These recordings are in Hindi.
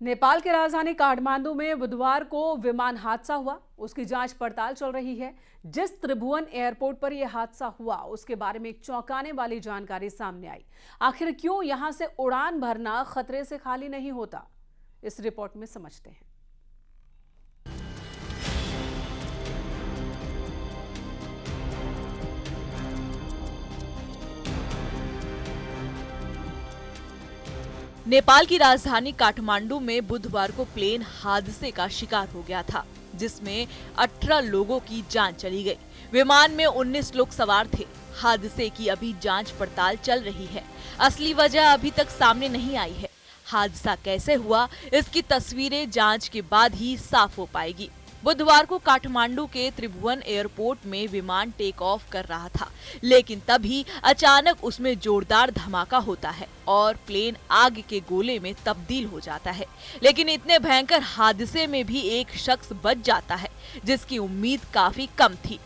नेपाल की राजधानी काठमांडू में बुधवार को विमान हादसा हुआ। उसकी जांच पड़ताल चल रही है। जिस त्रिभुवन एयरपोर्ट पर यह हादसा हुआ उसके बारे में एक चौंकाने वाली जानकारी सामने आई। आखिर क्यों यहां से उड़ान भरना खतरे से खाली नहीं होता, इस रिपोर्ट में समझते हैं। नेपाल की राजधानी काठमांडू में बुधवार को प्लेन हादसे का शिकार हो गया था, जिसमें 18 लोगों की जान चली गई। विमान में 19 लोग सवार थे। हादसे की अभी जांच पड़ताल चल रही है। असली वजह अभी तक सामने नहीं आई है। हादसा कैसे हुआ, इसकी तस्वीरें जांच के बाद ही साफ हो पाएगी। बुधवार को काठमांडू के त्रिभुवन एयरपोर्ट में विमान टेक ऑफ कर रहा था, लेकिन तभी अचानक उसमें जोरदार धमाका होता है और प्लेन आग के गोले में तब्दील हो जाता है। लेकिन इतने भयंकर हादसे में भी एक शख्स बच जाता है, जिसकी उम्मीद काफी कम थी।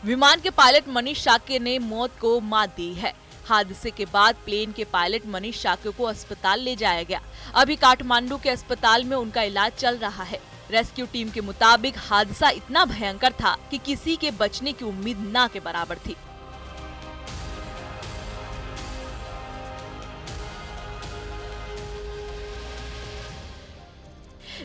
विमान के पायलट मनीष शाक्य ने मौत को मात दी है। हादसे के बाद प्लेन के पायलट मनीष शाक्य को अस्पताल ले जाया गया। अभी काठमांडू के अस्पताल में उनका इलाज चल रहा है। रेस्क्यू टीम के मुताबिक हादसा इतना भयंकर था कि किसी के बचने की उम्मीद ना के बराबर थी।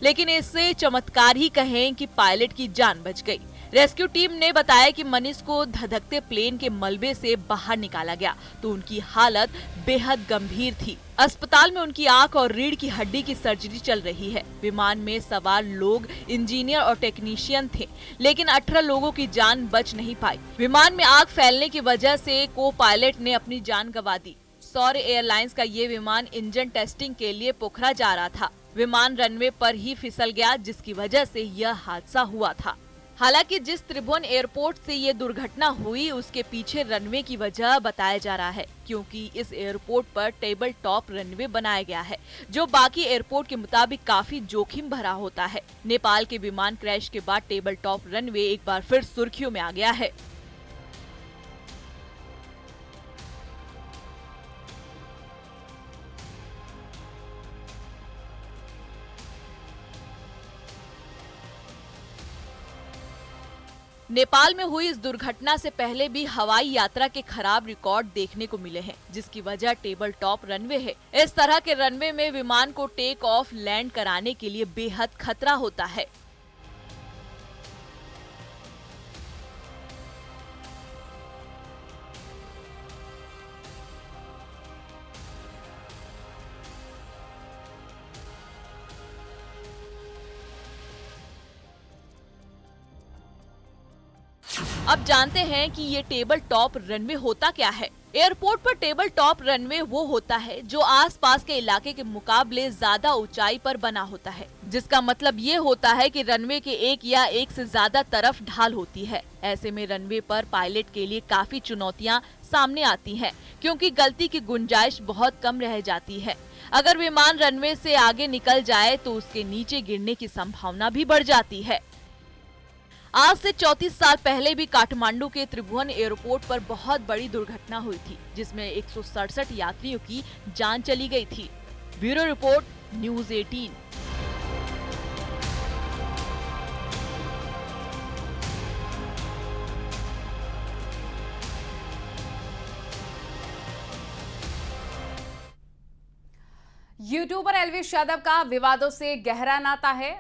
लेकिन इससे चमत्कार ही कहें कि पायलट की जान बच गई। रेस्क्यू टीम ने बताया कि मनीष को धधकते प्लेन के मलबे से बाहर निकाला गया तो उनकी हालत बेहद गंभीर थी। अस्पताल में उनकी आंख और रीढ़ की हड्डी की सर्जरी चल रही है। विमान में सवार लोग इंजीनियर और टेक्नीशियन थे, लेकिन 18 लोगों की जान बच नहीं पाई। विमान में आग फैलने की वजह से को पायलट ने अपनी जान गंवा दी। सौर्य एयरलाइंस का ये विमान इंजन टेस्टिंग के लिए पोखरा जा रहा था। विमान रनवे पर ही फिसल गया, जिसकी वजह से यह हादसा हुआ था। हालांकि जिस त्रिभुवन एयरपोर्ट से ये दुर्घटना हुई उसके पीछे रनवे की वजह बताया जा रहा है, क्योंकि इस एयरपोर्ट पर टेबल टॉप रनवे बनाया गया है, जो बाकी एयरपोर्ट के मुताबिक काफी जोखिम भरा होता है। नेपाल के विमान क्रैश के बाद टेबल टॉप रनवे एक बार फिर सुर्खियों में आ गया है। नेपाल में हुई इस दुर्घटना से पहले भी हवाई यात्रा के खराब रिकॉर्ड देखने को मिले हैं, जिसकी वजह टेबल टॉप रनवे है। इस तरह के रनवे में विमान को टेक ऑफ लैंड कराने के लिए बेहद खतरा होता है। अब जानते हैं कि ये टेबल टॉप रनवे होता क्या है। एयरपोर्ट पर टेबल टॉप रनवे वो होता है जो आसपास के इलाके के मुकाबले ज्यादा ऊंचाई पर बना होता है, जिसका मतलब ये होता है कि रनवे के एक या एक से ज्यादा तरफ ढाल होती है। ऐसे में रनवे पर पायलट के लिए काफी चुनौतियां सामने आती हैं, क्योंकि गलती की गुंजाइश बहुत कम रह जाती है। अगर विमान रनवे से आगे निकल जाए तो उसके नीचे गिरने की संभावना भी बढ़ जाती है। आज से 34 साल पहले भी काठमांडू के त्रिभुवन एयरपोर्ट पर बहुत बड़ी दुर्घटना हुई थी, जिसमें 167 यात्रियों की जान चली गई थी। Bureau report, news 18। YouTuber Elvish Yadav का विवादों से गहरा नाता है।